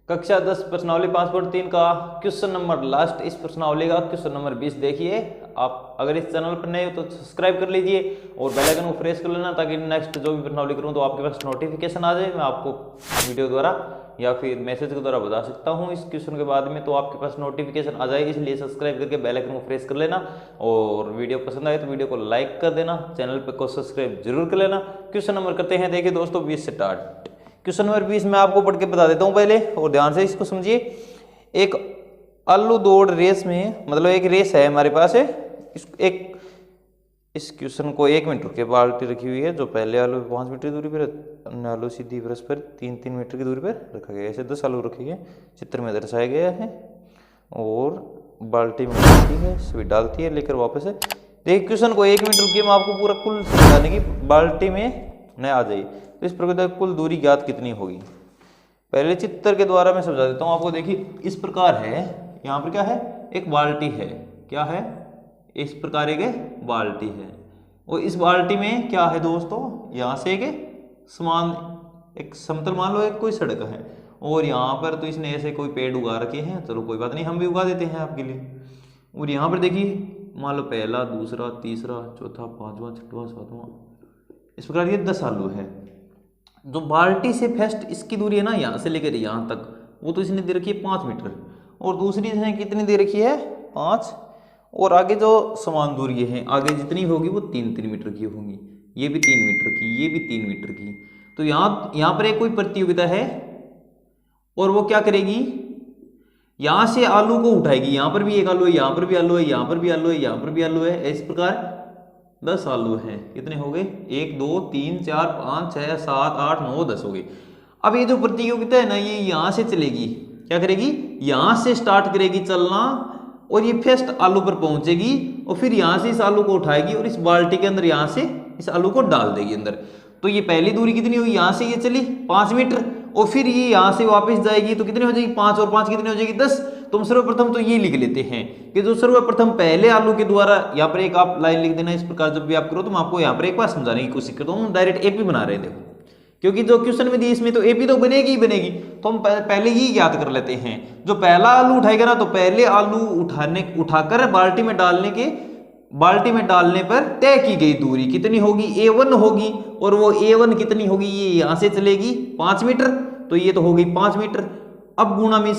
कक्षा 10 प्रश्नावली 5.3 का क्वेश्चन नंबर लास्ट इस प्रश्नावली का क्वेश्चन नंबर 20 देखिए। आप अगर इस चैनल पर नए हो तो सब्सक्राइब कर लीजिए और बेल आइकन को प्रेस कर लेना ताकि नेक्स्ट जो भी प्रश्नावली करूं तो आपके पास नोटिफिकेशन आ जाए। मैं आपको वीडियो द्वारा या फिर मैसेज के द्वारा बता सकता हूं इस क्वेश्चन के बाद में, तो आपके पास नोटिफिकेशन आ जाए। इसलिए सब्सक्राइब करके बेल आइकन को प्रेस कर लेना और वीडियो पसंद आए तो वीडियो को लाइक कर देना, चैनल पर को सब्सक्राइब जरूर कर लेना। क्वेश्चन नंबर करते हैं, देखिए दोस्तों 20 स्टार्ट। क्वेश्चन नंबर 20 मैं आपको पढ़ के बता देता हूं पहले और ध्यान से इसको समझिए। एक आलू दौड़ रेस में, मतलब एक रेस है हमारे पास है। इस क्वेश्चन को 1 मिनट रुके, बाल्टी रखी हुई है जो पहले आलू 5 मीटर की दूरी पर, अन्य आलू सीधी परस्पर 3-3 मीटर की दूरी पर रखा गया। ऐसे 10 आलू रखे गए, चित्र में दर्शाया गया है और बाल्टी में डालती है, सभी डालती है लेकर वापस है। देखिए क्वेश्चन को 1 मिनट रुकिए, मैं आपको पूरा कुल समझाने की, बाल्टी में न आ जाइए। तो इस प्रकार कुल दूरी ज्ञात कितनी होगी, पहले चित्र के द्वारा मैं समझा देता हूं आपको। देखिए इस प्रकार है, यहाँ पर क्या है, एक बाल्टी है, क्या है, इस प्रकार एक बाल्टी है और इस बाल्टी में क्या है दोस्तों, यहाँ से एक समान एक समतल मान लो एक कोई सड़क है और यहाँ पर तो इसने ऐसे कोई पेड़ उगा रखे हैं, चलो कोई बात नहीं हम भी उगा देते हैं आपके लिए। और यहाँ पर देखिए मान लो पहला, दूसरा, तीसरा, चौथा, पांचवा, छठवां, सातवां, इस प्रकार ये 10 आलू है। जो बाल्टी से फर्स्ट इसकी दूरी है ना, यहाँ से लेकर यहाँ तक, वो तो इसने दे रखी है 5 मीटर और दूसरी इसने कितनी दे रखी है 5, और आगे जो समान दूरी है आगे जितनी होगी वो 3-3 मीटर की होंगी, ये भी 3 मीटर की, ये भी 3 मीटर की। तो यहाँ पर एक कोई प्रतियोगिता है और वो क्या करेगी, यहाँ से आलू को उठाएगी, यहाँ पर भी एक आलू है, यहाँ पर भी आलू है, यहाँ पर भी आलू है, यहाँ पर भी आलू है, इस प्रकार 10 आलू हैं। कितने हो गए, 1 2 3 4 5 6 7 8 9 10 हो गए। अब ये जो प्रतियोगिता है ना, ये यहाँ से चलेगी, क्या करेगी, यहाँ से स्टार्ट करेगी चलना और ये फर्स्ट आलू पर पहुंचेगी और फिर यहाँ से इस आलू को उठाएगी और इस बाल्टी के अंदर यहाँ से इस आलू को डाल देगी अंदर। तो ये पहली दूरी कितनी हुई, यहाँ से ये चली 5 मीटर और फिर ये यहाँ से वापस जाएगी तो कितनी हो जाएगी 5 और 5 कितनी हो जाएगी 10। तुम सर्वप्रथम तो ये लिख लेते हैं कि जो सर्वप्रथम पहले आलू के द्वारा, यहाँ पर एक आप लाइन लिख देना इस प्रकार, जब भी आप करो तो मैं आपको यहाँ पर एक बार समझाने की कोशिश करता हूँ। डायरेक्ट एपी बना रहे देखो, क्योंकि जो क्वेश्चन में दी इसमें तो एपी तो बनेगी ही बनेगी, तो हम पहले ही याद कर लेते हैं। जो पहला आलू उठाएगा ना, तो पहले आलू उठाकर बाल्टी में डालने पर तय की गई दूरी कितनी होगी, A1 होगी, और वो A1 कितनी होगी, ये यहां से चलेगी 5 मीटर, तो ये तो होगी 5 मीटर। अब गुणा में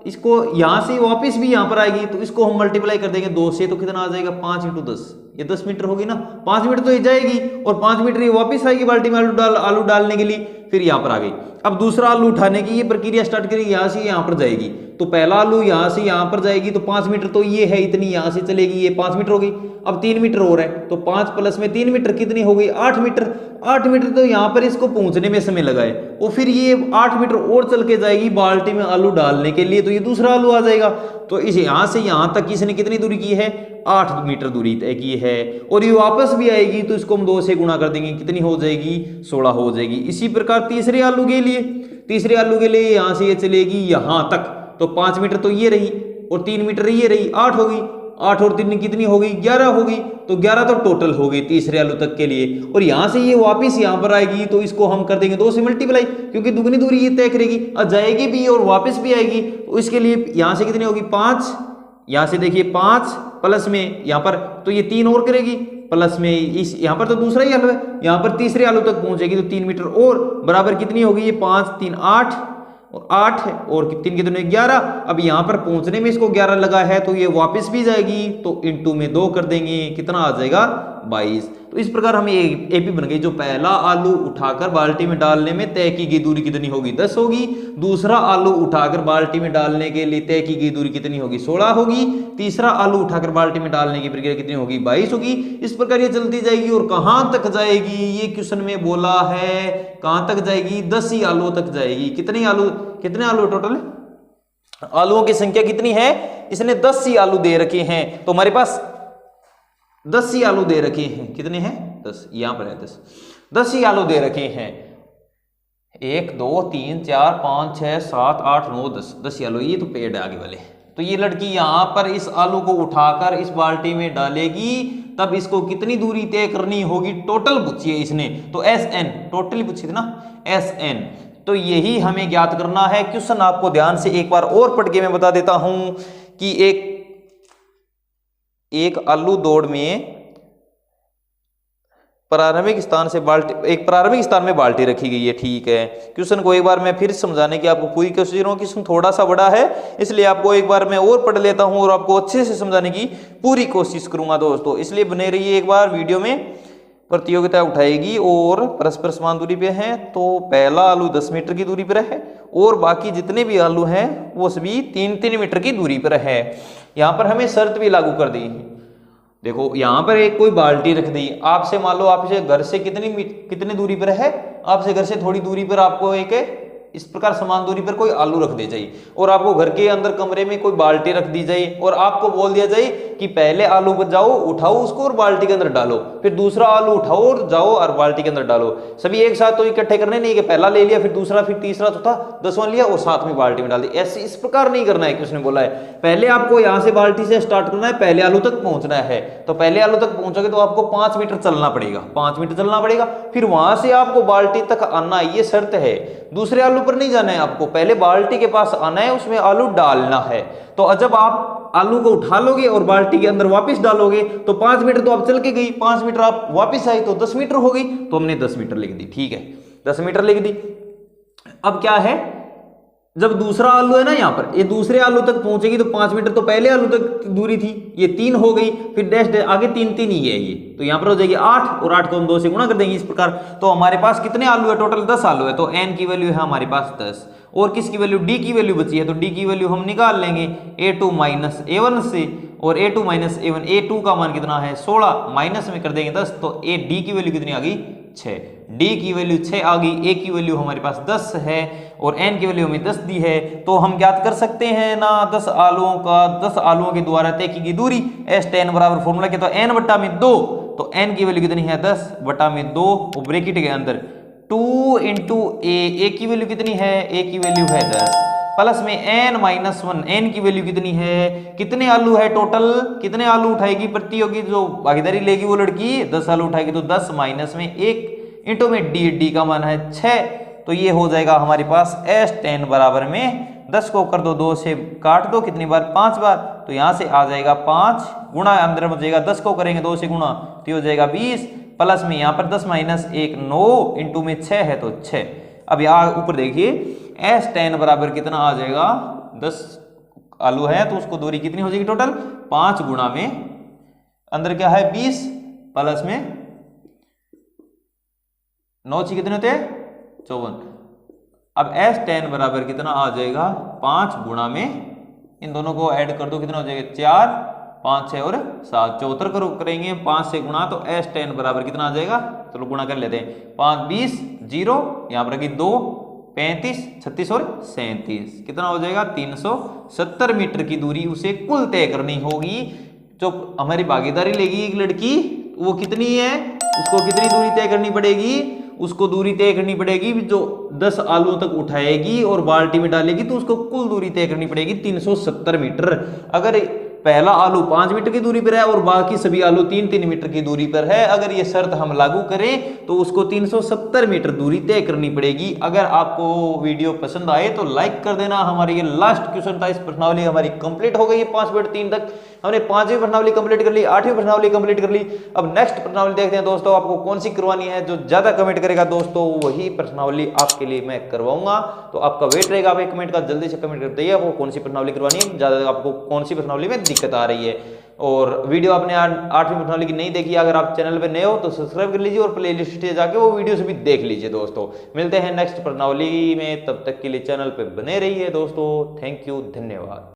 इसको यहां से वापस भी यहां पर आएगी तो इसको हम मल्टीप्लाई कर देंगे 2 से, तो कितना आ जाएगा 5 × 10, ये 10 मीटर होगी ना। 5 मीटर तो ये जाएगी और 5 मीटर ये वापस आएगी बाल्टी में आलू डालने के लिए, फिर यहाँ पर आ गई। अब दूसरा आलू उठाने की ये प्रक्रिया स्टार्ट करेगी, यहाँ से यहाँ पर जाएगी, तो पहला आलू यहाँ से यहाँ पर जाएगी तो 5 मीटर तो ये है इतनी, यहाँ से चलेगी, ये 5 मीटर हो गई। अब 3 मीटर और है तो 5 प्लस में 3 मीटर कितनी हो गई 8 मीटर। 8 मीटर तो यहाँ पर इसको पहुंचने में समय लगाए और फिर ये 8 मीटर और चल के जाएगी बाल्टी में आलू डालने के लिए, तो ये दूसरा आलू आ जाएगा। तो इस यहाँ से यहाँ तक इसने कितनी दूरी की है 8 मीटर दूरी तय की है और ये वापस भी आएगी तो इसको हम 2 से गुणा कर देंगे, कितनी हो जाएगी 16 हो जाएगी। इसी प्रकार तीसरे आलू के लिए यहाँ से ये चलेगी यहाँ तक, तो 5 मीटर तो ये रही और 3 मीटर ये रही, 8 होगी, 8 और 3 कितनी होगी 11 होगी, तो 11 तो टोटल हो गई तीसरे आलू तक के लिए। और यहाँ से ये वापस यहाँ पर आएगी तो इसको हम कर देंगे 2 से मल्टीप्लाई, क्योंकि दुगनी दूरी ये तय करेगी, और जाएगी भी और वापस भी आएगी, तो इसके लिए यहाँ से कितनी होगी 5, यहाँ से देखिए 5 प्लस में यहाँ पर तो ये 3 और करेगी, प्लस में इस यहाँ पर तो दूसरा ही आलू है, यहाँ पर तीसरे आलू तक पहुंचेगी तो 3 मीटर और बराबर कितनी होगी, ये 5 3 8 और 8 है और 3 कितने 11। अब यहाँ पर पहुंचने में इसको 11 लगा है तो ये वापस भी जाएगी, तो इंटू में 2 कर देंगे, कितना आ जाएगा 22। तो इस प्रकार हमें एपी बन गई। जो पहला आलू उठाकर बाल्टी में डालने में तय की गई दूरी कितनी होगी 10 होगी, दूसरा आलू उठाकर बाल्टी में डालने के लिए तय की गई दूरी कितनी होगी 16 होगी, तीसरा आलू उठाकर बाल्टी में डालने की प्रक्रिया कितनी होगी 22 होगी। इस प्रकार ये चलती जाएगी और कहां तक जाएगी, ये क्वेश्चन में बोला है कहां तक जाएगी 10 ही आलू तक जाएगी। कितने आलू टोटल आलूओं की संख्या कितनी है, इसने 10 ही आलू दे रखे हैं, तो हमारे पास 10 ही आलू दे रखे हैं, कितने हैं 10, यहां पर है 10 ही आलू दे रखे हैं, 1 2 3 4 5 6 7 8 9 10 ही आलू, ये तो पेड़ है आगे वाले। तो ये लड़की यहां पर इस आलू को उठाकर इस बाल्टी में डालेगी, तब इसको कितनी दूरी तय करनी होगी, टोटल पूछी है इसने, तो SN टोटली पूछी थी ना, SN तो यही हमें ज्ञात करना है। क्वेश्चन आपको ध्यान से एक बार और पढ़ के मैं बता देता हूं कि एक आलू दौड़ में प्रारंभिक स्थान में बाल्टी रखी गई है, ठीक है। क्वेश्चन को एक बार मैं फिर समझाने की आपको पूरी कोशिश कर रहा हूं। क्वेश्चन थोड़ा सा बड़ा है, इसलिए आपको एक बार मैं और पढ़ लेता हूं और आपको अच्छे से समझाने की पूरी कोशिश करूंगा दोस्तों, इसलिए बने रहिए एक बार वीडियो में। प्रतियोगिता उठाएगी और परस्पर समान दूरी पे है, तो पहला आलू 10 मीटर की दूरी पर है और बाकी जितने भी आलू हैं वो सभी 3-3 मीटर की दूरी पर है। यहाँ पर हमें शर्त भी लागू कर दी। देखो यहाँ पर एक कोई बाल्टी रख दी, आपसे मान लो आपसे घर से कितनी दूरी पर है, आपसे घर से थोड़ी दूरी पर आपको एक इस प्रकार समान दूरी पर कोई आलू रख दे जाए और आपको घर के अंदर कमरे में कोई बाल्टी रख दी जाए और आपको बोल दिया जाए कि पहले आलू पर जाओ, उठाओ उसको और बाल्टी के अंदर डालो, फिर दूसरा आलू उठाओ और जाओ और बाल्टी के अंदर डालो। सभी एक साथ तो इकट्ठे करने नहीं कि पहला ले लिया फिर दूसरा फिर तीसरा चौथा 10वां लिया और साथ में बाल्टी में डाल दी, ऐसे इस प्रकार नहीं करना है कि उसने बोला है। पहले आपको यहाँ से बाल्टी से स्टार्ट करना है, पहले आलू तक पहुंचना है। तो पहले आलू तक पहुंचोगे तो आपको 5 मीटर चलना पड़ेगा, 5 मीटर चलना पड़ेगा, फिर वहां से आपको बाल्टी तक आना, ये शर्त है। दूसरे आलू पर नहीं जाना है, आपको पहले बाल्टी के पास आना है, उसमें आलू डालना है। तो जब आप आलू को उठा लोगे और बाल्टी के अंदर वापस डालोगे तो 5 मीटर तो आप चल के गई, 5 मीटर आप वापस आई तो 10 मीटर हो गई, तो हमने 10 मीटर लिख दी, ठीक है, 10 मीटर लिख दी। अब क्या है, जब दूसरा आलू है ना यहाँ पर, ये दूसरे आलू तक पहुंचेगी तो 5 मीटर तो पहले आलू तक दूरी थी, ये 3 हो गई, फिर डैश डैश आगे 3-3 ही है ये, तो यहाँ पर हो जाएगी 8 और 8 को हम 2 से गुणा कर देंगे इस प्रकार। तो हमारे पास कितने आलू है, टोटल 10 आलू है, तो n की वैल्यू है हमारे पास 10 और किसकी वैल्यू, d की वैल्यू बची है, तो d की वैल्यू हम निकाल लेंगे a2 माइनस a1 से, और a2 माइनस a1, a2 का मान कितना है 16, माइनस में कर देंगे 10, तो d की वैल्यू कितनी आ गई 6, d की वैल्यू 6 आ गई, a की वैल्यू हमारे पास 10 है और n की वैल्यू हमें 10 दी है। तो हम ज्ञात कर सकते हैं ना 10 आलुओं के द्वारा तय की गई दूरी S10 बराबर फॉर्मूला के, तो n बटा में 2, तो n की वैल्यू कितनी है 10 बटा में 2 और ब्रैकेट के अंदर 2 इंटू a की वैल्यू कितनी है, a की वैल्यू है 10 प्लस में n माइनस 1, n की वैल्यू कितनी है, कितने आलू है टोटल, कितने आलू उठाएगी प्रतियोगी, जो भागीदारी लेगी वो लड़की 10 आलू उठाएगी, तो 10 माइनस में 1 इंटू में d का मान है 6, तो ये हो जाएगा हमारे पास S10 बराबर में 10 को कर दो 2 से काट दो, कितनी बार 5 बार, तो यहाँ से आ जाएगा 5 गुणा अंदर हो जाएगा 10 को करेंगे 2 से गुणा तो हो जाएगा 20, प्लस में यहाँ पर 10 माइनस 1 9 इंटू में 6 है तो 6। अब यहाँ ऊपर देखिए S10 बराबर कितना आ जाएगा, 10 आलू है तो उसको दूरी कितनी हो जाएगी टोटल 5 गुणा में अंदर क्या है 20 प्लस में 9 ची कितने होते हैं 54। अब S10 बराबर कितना आ जाएगा 5 गुणा में, इन दोनों को ऐड कर दो कितना हो जाएगा 4 5 6 और 7 74 करेंगे 5 से गुणा, तो S10 बराबर कितना आ जाएगा, चलो गुणा कर लेते हैं 5 20 0 यहाँ पर 2 35 36 और 37 कितना हो जाएगा 370 मीटर की दूरी उसे कुल तय करनी होगी। जो हमारी भागीदारी लेगी एक लड़की वो कितनी है, उसको कितनी दूरी तय करनी पड़ेगी, उसको दूरी तय करनी पड़ेगी जो 10 आलू तक उठाएगी और बाल्टी में डालेगी तो उसको कुल दूरी तय करनी पड़ेगी 370 मीटर। अगर पहला आलू 5 मीटर की दूरी पर है और बाकी सभी आलू 3-3 मीटर की दूरी पर है, अगर ये शर्त हम लागू करें तो उसको 370 मीटर दूरी तय करनी पड़ेगी। अगर आपको वीडियो पसंद आए तो लाइक कर देना। हमारी ये लास्ट क्वेश्चन था, इस प्रश्नावली हमारी कंप्लीट हो गई है 5.3 तक। हमने 5वीं प्रश्नावली कंप्लीट कर ली, 8वीं प्रश्नावली कंप्लीट कर ली। अब नेक्स्ट प्रश्नावली देखते हैं दोस्तों आपको कौन सी करवानी है। जो ज्यादा कमेंट करेगा दोस्तों वही प्रश्नावली आपके लिए मैं करवाऊंगा, तो आपका वेट रहेगा आपके कमेंट का। जल्दी से कमेंट करते हैं आपको कौन सी प्रश्नावली करवानी है, ज्यादा आपको कौन सी प्रश्नावली में दिक्कत आ रही है। और वीडियो आपने 8वीं प्रश्नावली की नहीं देखी, अगर आप चैनल पे नए हो तो सब्सक्राइब कर लीजिए और प्लेलिस्ट पे जाके वो वीडियो से भी देख लीजिए दोस्तों। मिलते हैं नेक्स्ट प्रश्नावली में, तब तक के लिए चैनल पे बने रहिए दोस्तों। थैंक यू, धन्यवाद।